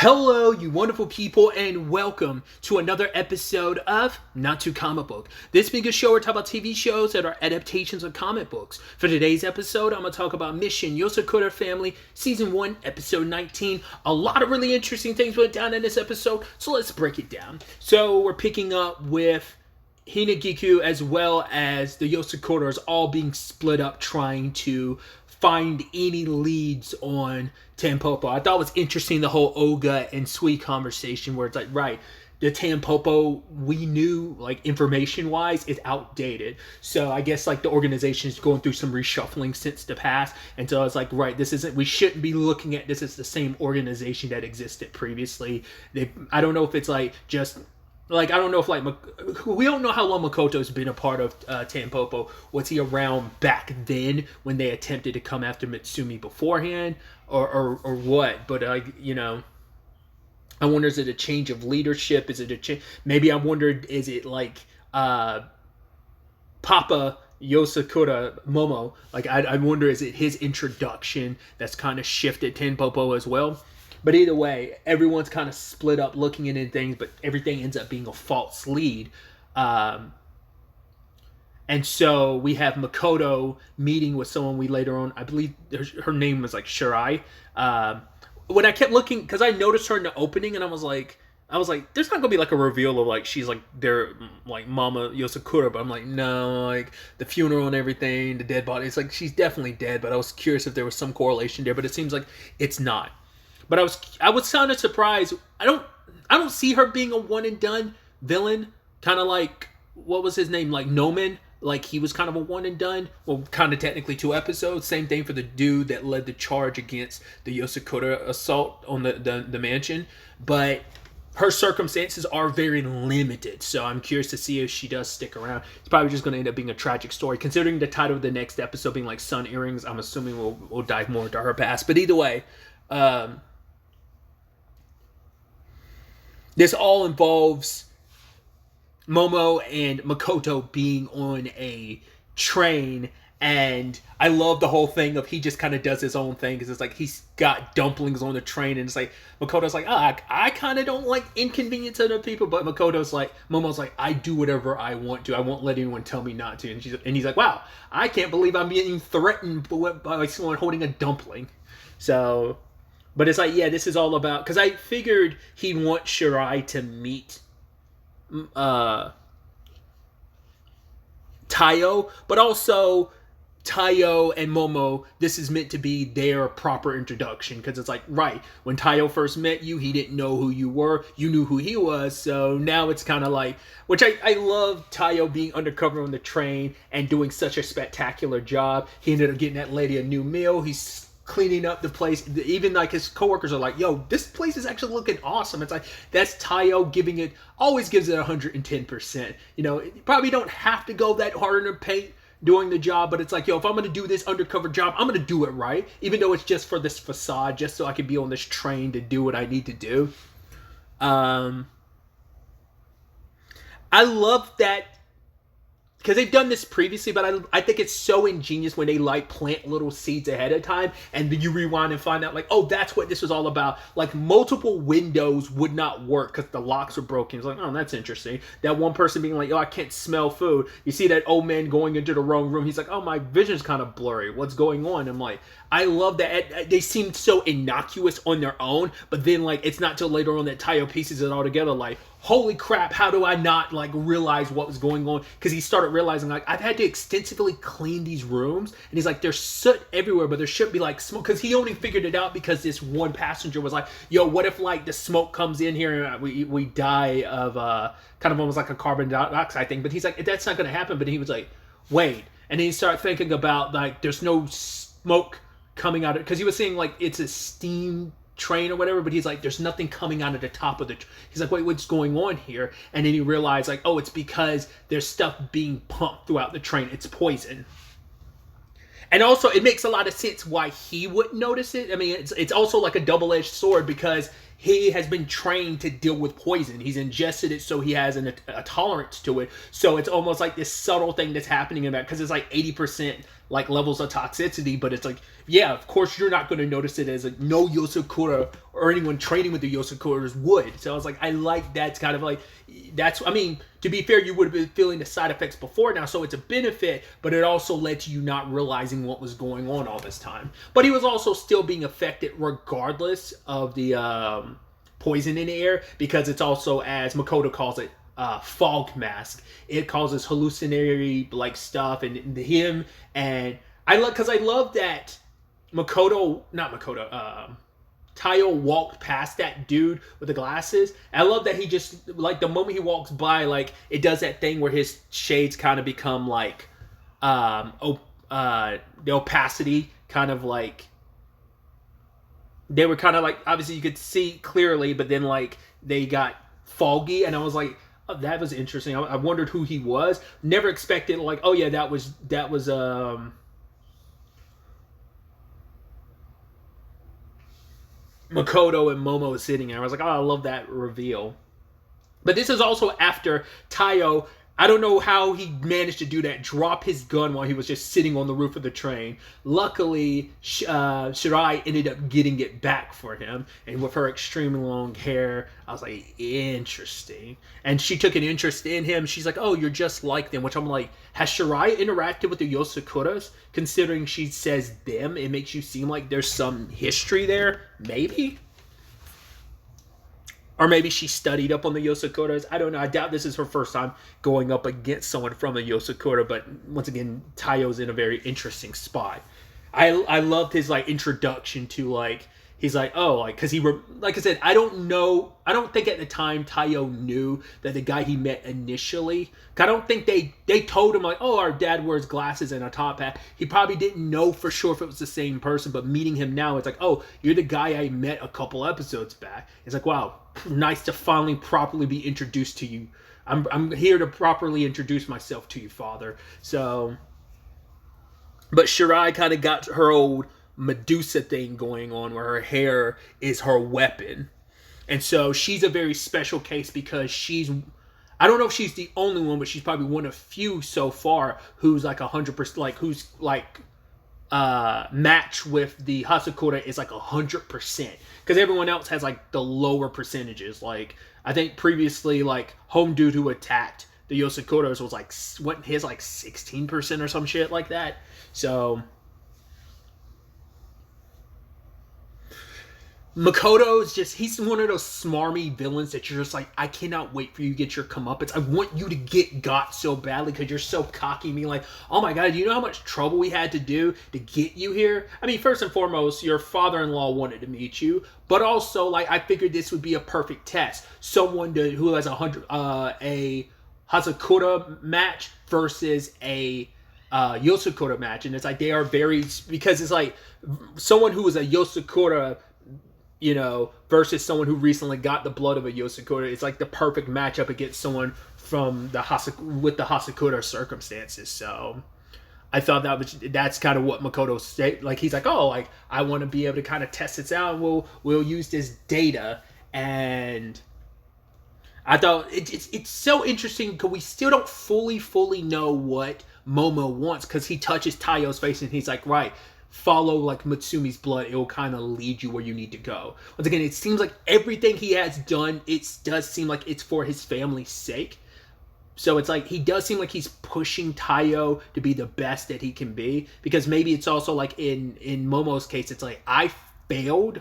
Hello, you wonderful people, and welcome to another episode of Not Too Comic Book. This being a show where we talk about TV shows that are adaptations of comic books. For today's episode, I'm going to talk about Mission Yozakura Family, Season 1, Episode 19. A lot of really interesting things went down in this episode, so let's break it down. So we're picking up with Hinagiku as well as the Yosakuras all being split up trying to find any leads on Tanpopo. I thought it was interesting, the whole Oga and Sui conversation where it's like, right, the Tanpopo we knew, like, information-wise, is outdated. So I guess, like, the organization is going through some reshuffling since the past. And so it's like, right, we shouldn't be looking at this as the same organization that existed previously. I don't know if it's, like, just... Like, I don't know if, like, we don't know how long Makoto's been a part of Tanpopo. Was he around back then when they attempted to come after Mitsumi beforehand? Or what? But, you know, I wonder, is it a change of leadership? Is it a change? Maybe I wondered, is it, like, Papa Yozakura Momo? Like, I wonder, is it his introduction that's kind of shifted Tanpopo as well? But either way, everyone's kind of split up looking into things, but everything ends up being a false lead. And so we have Makoto meeting with someone we later on, I believe her name was like Shirai. When I kept looking, because I noticed her in the opening, and I was like, there's not gonna be like a reveal of like she's like their like Mama Yozakura, but I'm like, no, like the funeral and everything, the dead body, it's like she's definitely dead. But I was curious if there was some correlation there, but it seems like it's not. But I was kind of surprised. I don't see her being a one and done villain. Kind of like, what was his name? Like Noman. Like he was kind of a one and done. Well, kind of technically 2 episodes. Same thing for the dude that led the charge against the Yozakura assault on the mansion. But her circumstances are very limited. So I'm curious to see if she does stick around. It's probably just going to end up being a tragic story. Considering the title of the next episode being like Sun Earrings, I'm assuming we'll dive more into her past. But either way, this all involves Momo and Makoto being on a train, and I love the whole thing of he just kind of does his own thing, because it's like he's got dumplings on the train, and it's like Makoto's like, I kind of don't like inconvenience other people, but Momo's like, I do whatever I want to. I won't let anyone tell me not to. And he's like, wow, I can't believe I'm being threatened by someone holding a dumpling. So... But it's like, yeah, this is all about... Because I figured he'd want Shirai to meet Taiyo. But also, Taiyo and Momo, this is meant to be their proper introduction. Because it's like, right, when Taiyo first met you, he didn't know who you were. You knew who he was. So now it's kind of like... Which I love Taiyo being undercover on the train and doing such a spectacular job. He ended up getting that lady a new meal. He's cleaning up the place. Even like his coworkers are like, yo, this place is actually looking awesome. It's like, that's Taiyo giving it, always gives it 110%. You know, you probably don't have to go that hard in the paint doing the job, but it's like, yo, if I'm going to do this undercover job, I'm going to do it right. Even though it's just for this facade, just so I can be on this train to do what I need to do. I love that, because they've done this previously, but I think it's so ingenious when they like plant little seeds ahead of time, and then you rewind and find out like, oh, that's what this was all about. Like multiple windows would not work because the locks were broken. It's like, oh, that's interesting. That one person being like, oh, I can't smell food. You see that old man going into the wrong room. He's like, oh, my vision's kind of blurry. What's going on? I'm like, I love that. They seem so innocuous on their own, but then like it's not till later on that Taiyo pieces it all together. Like, holy crap, how do I not like realize what was going on? Because he started realizing like, I've had to extensively clean these rooms, and he's like, there's soot everywhere, but there should be like smoke, because he only figured it out because this one passenger was like, yo, what if like the smoke comes in here and we die of kind of almost like a carbon dioxide thing. But he's like, that's not going to happen. But he was like, wait, and then he started thinking about like, there's no smoke coming out of, because he was saying like it's a steam train or whatever, but he's like, there's nothing coming out of the top of the he's like, wait, what's going on here? And then he realized like, oh, it's because there's stuff being pumped throughout the train. It's poison. And also it makes a lot of sense why he wouldn't notice it. I mean, it's also like a double-edged sword, because he has been trained to deal with poison. He's ingested it, so he has a tolerance to it. So it's almost like this subtle thing that's happening in that, because it's like 80% like levels of toxicity, but it's like, yeah, of course you're not going to notice it as like no Yozakura or anyone training with the Yozakuras would. So I was like, I like that's kind of like, that's, I mean, to be fair, you would have been feeling the side effects before now, so it's a benefit, but it also led to you not realizing what was going on all this time. But he was also still being affected regardless of the poison in the air, because it's also, as Makoto calls it, fog mask. It causes hallucinatory like stuff, and him, and I love that Tayo walked past that dude with the glasses. I love that he just, like, the moment he walks by, like, it does that thing where his shades kind of become like the opacity kind of like, they were kind of like, obviously you could see clearly, but then like they got foggy, and I was like, oh, that was interesting. I wondered who he was. Never expected like, oh yeah, that was Makoto and Momo sitting there. I was like, oh, I love that reveal. But this is also after Tayo, I don't know how he managed to do that, drop his gun while he was just sitting on the roof of the train. Luckily, Shirai ended up getting it back for him. And with her extremely long hair, I was like, interesting. And she took an interest in him. She's like, oh, you're just like them. Which I'm like, has Shirai interacted with the Yosakuras? Considering she says them, it makes you seem like there's some history there. Maybe? Or maybe she studied up on the Yosakuras. I don't know. I doubt this is her first time going up against someone from the Yosakura. But once again, Tayo's in a very interesting spot. I loved his like introduction to like, he's like, oh, like, because like I said, I don't know. I don't think at the time Tayo knew that the guy he met initially. I don't think they told him like, oh, our dad wears glasses and a top hat. He probably didn't know for sure if it was the same person. But meeting him now, it's like, oh, you're the guy I met a couple episodes back. It's like, wow, nice to finally properly be introduced to you. I'm here to properly introduce myself to you, father. So, but Shirai kind of got her old Medusa thing going on where her hair is her weapon. And so she's a very special case because I don't know if she's the only one, but she's probably one of few so far who's like 100%, like who's like match with the Hasakura is like 100%. Because everyone else has like the lower percentages. Like I think previously like Home Dude who attacked the Yosakuras was like, what, his like 16% or some shit like that. So Makoto's just, he's one of those smarmy villains that you're just like, I cannot wait for you to get your comeuppance. I want you to get got so badly because you're so cocky. Me like, oh my god, do you know how much trouble we had to do to get you here? I mean, first and foremost, your father-in-law wanted to meet you, but also like I figured this would be a perfect test. Someone who has a Hazakura match versus a Yosakura match, and it's like they are very, because it's like someone who is a Yosakura, you know, versus someone who recently got the blood of a Yosakura. It's like the perfect matchup against someone from the with the Hasakura circumstances. So I thought that's kind of what Makoto said. Like he's like, oh, like I want to be able to kind of test this out, and we'll use this data. And I thought it's so interesting because we still don't fully know what Momo wants, because he touches Tayo's face and he's like, right, follow like Mitsumi's blood, it will kind of lead you where you need to go. Once again, it seems like everything he has done, it does seem like it's for his family's sake. So it's like he does seem like he's pushing Tayo to be the best that he can be, because maybe it's also like in Momo's case, it's like, I failed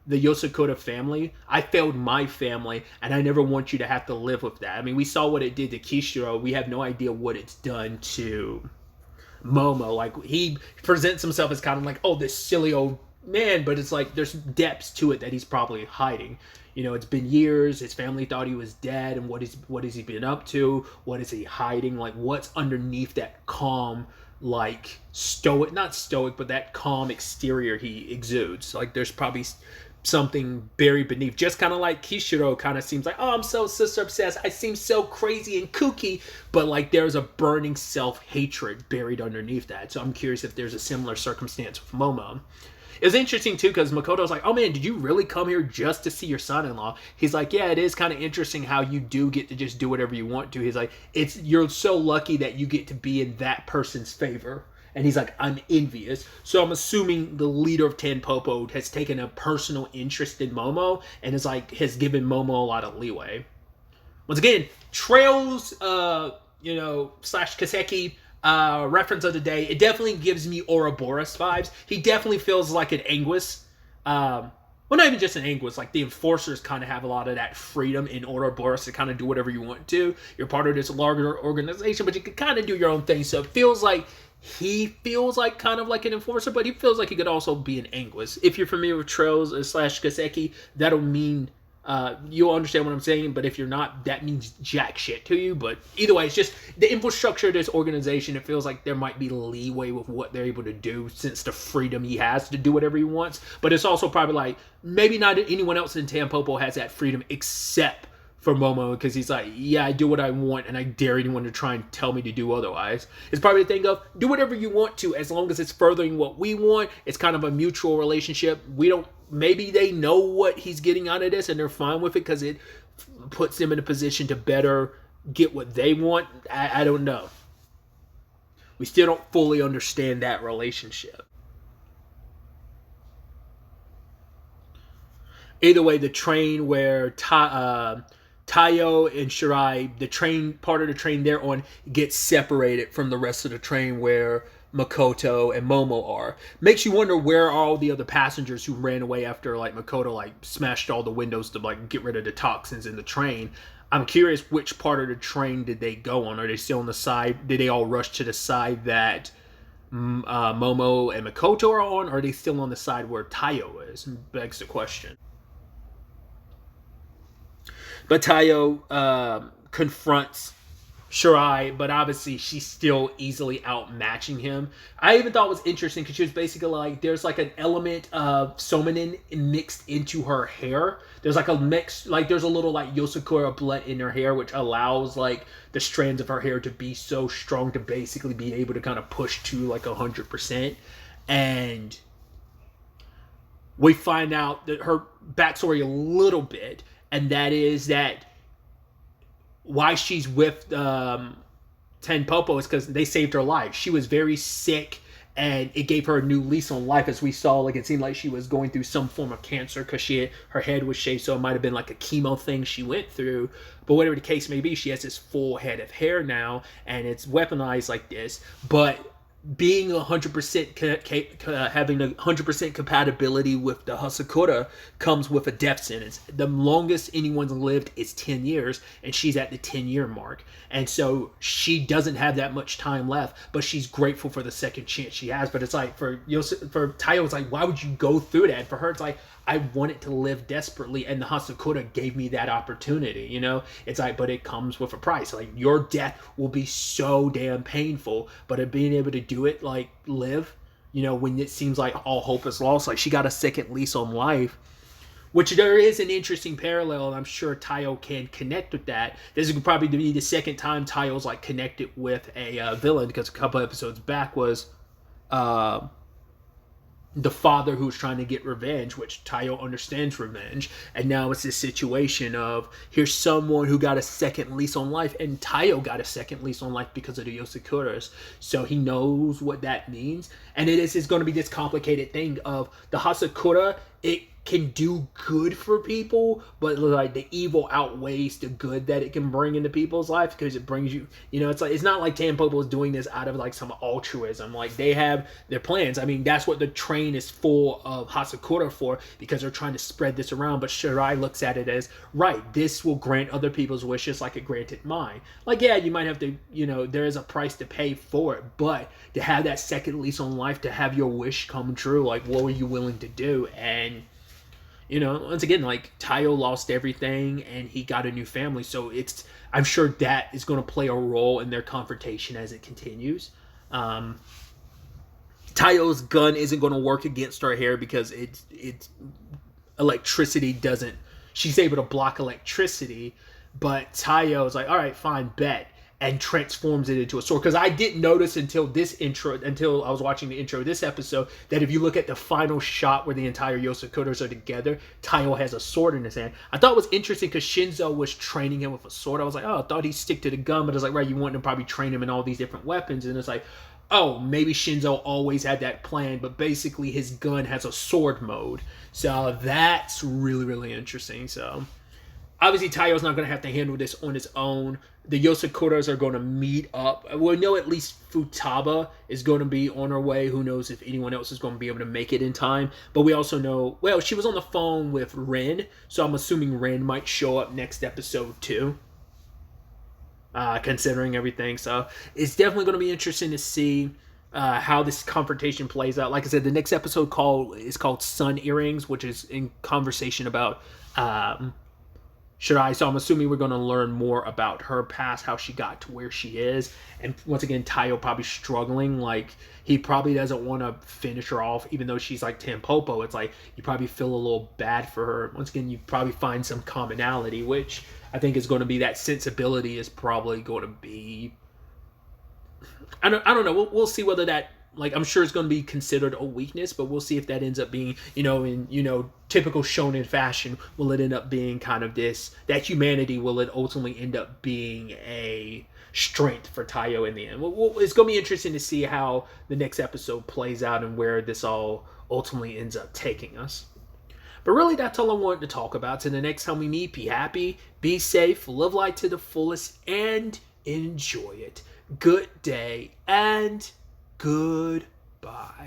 the Yosakura family, I failed my family, and I never want you to have to live with that. I mean, we saw what it did to Kishiro. We have no idea what it's done to Momo. Like, he presents himself as kind of like, oh, this silly old man, but it's like there's depths to it that he's probably hiding. You know, it's been years, his family thought he was dead, and what has he been up to? What is he hiding? Like, what's underneath that calm, like stoic, not stoic, but that calm exterior he exudes? Like, there's probably something buried beneath, just kind of like Kishiro kind of seems like, oh, I'm so sister obsessed, I seem so crazy and kooky, but like there's a burning self-hatred buried underneath that. So I'm curious if there's a similar circumstance with Momo. It was interesting too, because Makoto's like, oh man, did you really come here just to see your son-in-law? He's like, yeah, it is kind of interesting how you do get to just do whatever you want to. He's like, you're so lucky that you get to be in that person's favor. And he's like, I'm envious. So I'm assuming the leader of Tanpopo has taken a personal interest in Momo and is like, has given Momo a lot of leeway. Once again, Trails, slash Kaseki reference of the day, it definitely gives me Ouroboros vibes. He definitely feels like an Anguis. Well, not even just an Anguis, like the enforcers kind of have a lot of that freedom in Ouroboros to kind of do whatever you want to. You're part of this larger organization, but you can kind of do your own thing. So it feels like he feels like kind of like an enforcer, but he feels like he could also be an Anguis. If you're familiar with Trails slash Kaseki, that'll mean you'll understand what I'm saying, but if you're not, that means jack shit to you. But either way, it's just the infrastructure of this organization. It feels like there might be leeway with what they're able to do since the freedom he has to do whatever he wants. But it's also probably like maybe not anyone else in Tanpopo has that freedom except for Momo, because he's like, yeah, I do what I want and I dare anyone to try and tell me to do otherwise. It's probably the thing of do whatever you want to as long as it's furthering what we want. It's kind of a mutual relationship. Maybe they know what he's getting out of this and they're fine with it because it puts them in a position to better get what they want. I don't know. We still don't fully understand that relationship. Either way, the train where Tayo and Shirai, the train, part of the train they're on, gets separated from the rest of the train where Makoto and Momo are. Makes you wonder where are all the other passengers who ran away after like Makoto like smashed all the windows to like get rid of the toxins in the train. I'm curious which part of the train did they go on? Are they still on the side? Did they all rush to the side that Momo and Makoto are on? Or are they still on the side where Tayo is? Begs the question. But Tayo confronts Shirai, but obviously she's still easily outmatching him. I even thought it was interesting because she was basically like, there's like an element of Somanin mixed into her hair. There's like a mix, like there's a little like Yozakura blood in her hair, which allows like the strands of her hair to be so strong to basically be able to kind of push to like 100%. And we find out that her backstory a little bit, and that is that why she's with Tanpopo is because they saved her life. She was very sick, and it gave her a new lease on life. As we saw, like it seemed like she was going through some form of cancer because her head was shaved, so it might have been like a chemo thing she went through. But whatever the case may be, she has this full head of hair now, and it's weaponized like this. But being 100% having 100% compatibility with the Yozakura comes with a death sentence. The longest anyone's lived is 10 years, and she's at the 10-year mark. And so she doesn't have that much time left, but she's grateful for the second chance she has. But it's like for Tayo, it's like, why would you go through that? For her, it's like, I wanted to live desperately, and the Yozakura gave me that opportunity, you know? It's like, but it comes with a price. Like, your death will be so damn painful, but being able to do it, like, live, you know, when it seems like all hope is lost, like, she got a second lease on life, which there is an interesting parallel, and I'm sure Tayo can connect with that. This is probably to be the second time Tayo's, like, connected with a villain, because a couple episodes back was, the father who's trying to get revenge, which Tayo understands revenge, and now it's this situation of here's someone who got a second lease on life, and Tayo got a second lease on life because of the Yosakuras, so he knows what that means. And it's going to be this complicated thing of the Yozakura, it can do good for people, but like the evil outweighs the good that it can bring into people's life, because it brings you, you know, it's like, it's not like Tanpopo is doing this out of like some altruism. Like, they have their plans. I mean, that's what the train is full of Yozakura for, because they're trying to spread this around. But Shirai looks at it as, right, this will grant other people's wishes like it granted mine. Like, yeah, you might have to, you know, there is a price to pay for it, but to have that second lease on life, to have your wish come true, like, what were you willing to do? And you know, once again, like, Tayo lost everything and he got a new family. So I'm sure that is going to play a role in their confrontation as it continues. Tayo's gun isn't going to work against her hair because it's electricity doesn't, she's able to block electricity, but Tayo's like, all right, fine, bet. And transforms it into a sword. Because I didn't notice until I was watching the intro of this episode, that if you look at the final shot where the entire Yosakuras are together, Tayo has a sword in his hand. I thought it was interesting because Shinzo was training him with a sword. I was like, oh, I thought he'd stick to the gun, but it's like, right, you want to probably train him in all these different weapons. And it's like, oh, maybe Shinzo always had that plan, but basically his gun has a sword mode. So that's really, really interesting. So obviously Taiyo's not going to have to handle this on his own. The Yosakuras are going to meet up. We know at least Futaba is going to be on her way. Who knows if anyone else is going to be able to make it in time. But we also know, well, she was on the phone with Rin, so I'm assuming Rin might show up next episode too. Considering everything. So it's definitely going to be interesting to see how this confrontation plays out. Like I said, the next episode is called Sun Earrings, which is in conversation about Shirai. So I'm assuming we're going to learn more about her past, how she got to where she is. And once again, Taiyo probably struggling. Like, he probably doesn't want to finish her off, even though she's like Tanpopo. It's like, you probably feel a little bad for her. Once again, you probably find some commonality, which I think is going to be that sensibility is probably going to be... I don't know. We'll see whether that... Like, I'm sure it's going to be considered a weakness, but we'll see if that ends up being, in typical shonen fashion, will it end up being kind of this, that humanity, will it ultimately end up being a strength for Taiyo in the end? It's going to be interesting to see how the next episode plays out and where this all ultimately ends up taking us. But really, that's all I wanted to talk about. So the next time we meet, be happy, be safe, live life to the fullest, and enjoy it. Good day, and goodbye.